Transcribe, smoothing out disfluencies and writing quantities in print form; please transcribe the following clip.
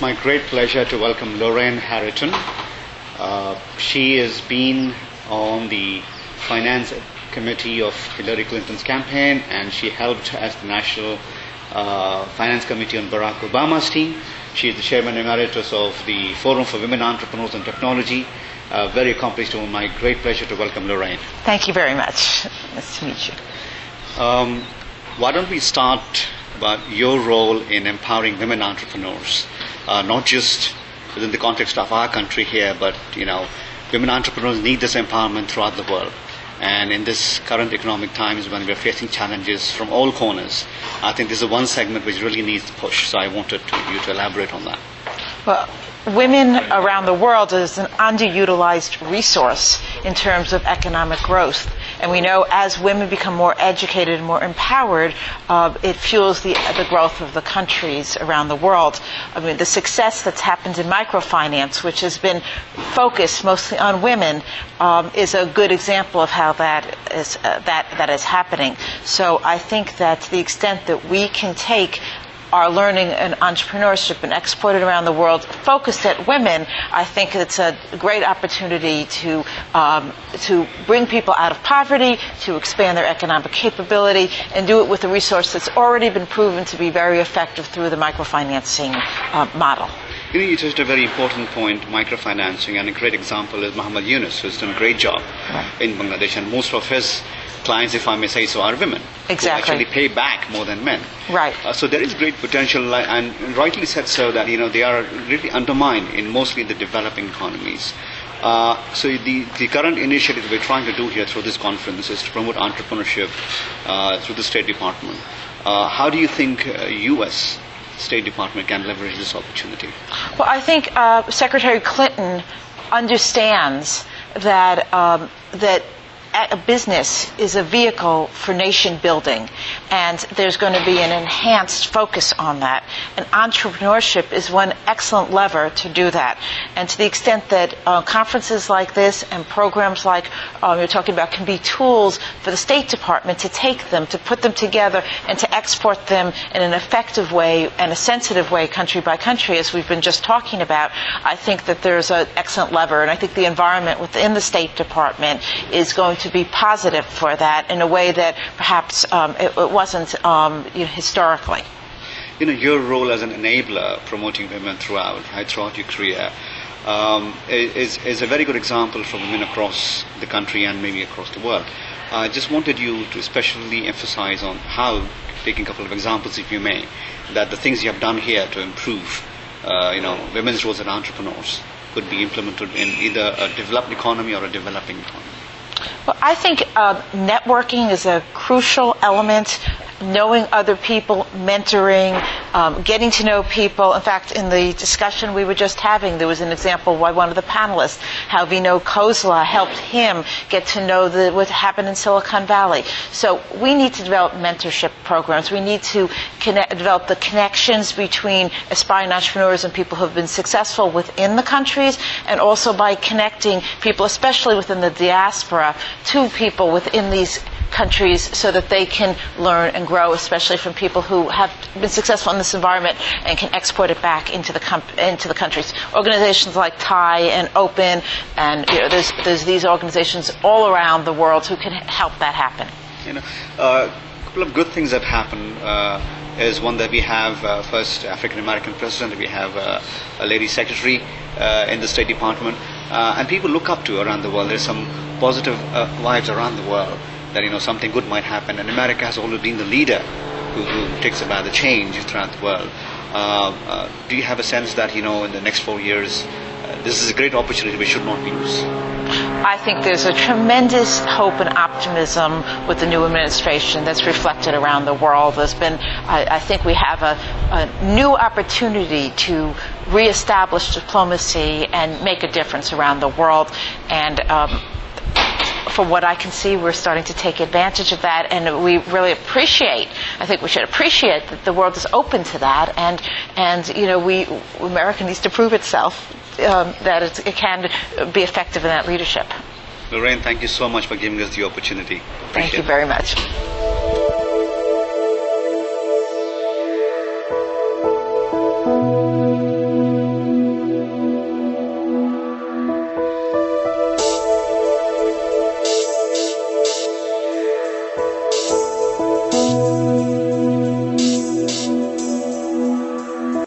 my great pleasure to welcome Lorraine Hariton. She has been on the finance committee of Hillary Clinton's campaign, and she helped as the national finance committee on Barack Obama's team. She is the chairman emeritus of the Forum for Women Entrepreneurs and Technology. Very accomplished woman. My great pleasure to welcome Lorraine. Thank you very much. Nice to meet you. Why don't we start about your role in empowering women entrepreneurs, not just within the context of our country here, but women entrepreneurs need this empowerment throughout the world. And in this current economic times when we're facing challenges from all corners, I think this is one segment which really needs to push. So I wanted you to elaborate on that. Well, women around the world is an underutilized resource in terms of economic growth. And we know as women become more educated and more empowered, it fuels the growth of the countries around the world. I mean, the success that's happened in microfinance, which has been focused mostly on women, is a good example of how that is happening. So I think that to the extent that we can take our learning and entrepreneurship and export it around the world, focused at women, I think it's a great opportunity to bring people out of poverty, to expand their economic capability, and do it with a resource that's already been proven to be very effective through the microfinancing model. You touched a very important point, microfinancing, and a great example is Muhammad Yunus, who's done a great job in Bangladesh, and most of his clients, if I may say so, are women. Exactly. Who actually pay back more than men. Right. So there is great potential, and rightly said so, that they are really undermined in mostly the developing economies. So the current initiative we're trying to do here through this conference is to promote entrepreneurship through the State Department. How do you think U.S. State Department can leverage this opportunity? Well, I think Secretary Clinton understands that a business is a vehicle for nation building, and there's going to be an enhanced focus on that. And entrepreneurship is one excellent lever to do that. And to the extent that conferences like this and programs like you're talking about can be tools for the State Department to take them, to put them together, and to export them in an effective way and a sensitive way, country by country, as we've been just talking about, I think that there's an excellent lever. And I think the environment within the State Department is going to be positive for that in a way that perhaps it wasn't historically. Your role as an enabler promoting women throughout your career is a very good example for women across the country and maybe across the world. I just wanted you to especially emphasize on how, taking a couple of examples if you may, that the things you have done here to improve women's roles as entrepreneurs could be implemented in either a developed economy or a developing economy. Well, I think networking is a crucial element. Knowing other people, mentoring, getting to know people. In fact, in the discussion we were just having, there was an example by one of the panelists, how Vino Kozla helped him get to know what happened in Silicon Valley. So we need to develop mentorship programs. We need to develop the connections between aspiring entrepreneurs and people who have been successful within the countries, and also by connecting people, especially within the diaspora, to people within these countries so that they can learn and grow, especially from people who have been successful in this environment and can export it back into the countries. Organizations like TIE and Open, and there's these organizations all around the world who can help that happen. A couple of good things that happen is one that we have first African American president, we have a lady secretary in the State Department, and people look up to around the world. There's some positive vibes around the world that something good might happen, and America has always been the leader who takes about the change throughout the world. Do you have a sense that in the next 4 years this is a great opportunity we should not lose? I think there's a tremendous hope and optimism with the new administration that's reflected around the world. I think we have a new opportunity to reestablish diplomacy and make a difference around the world. And from what I can see, we're starting to take advantage of that, and we really I think we should appreciate that the world is open to that, and America needs to prove itself that it can be effective in that leadership. Lorraine, thank you so much for giving us the opportunity. Thank you very much.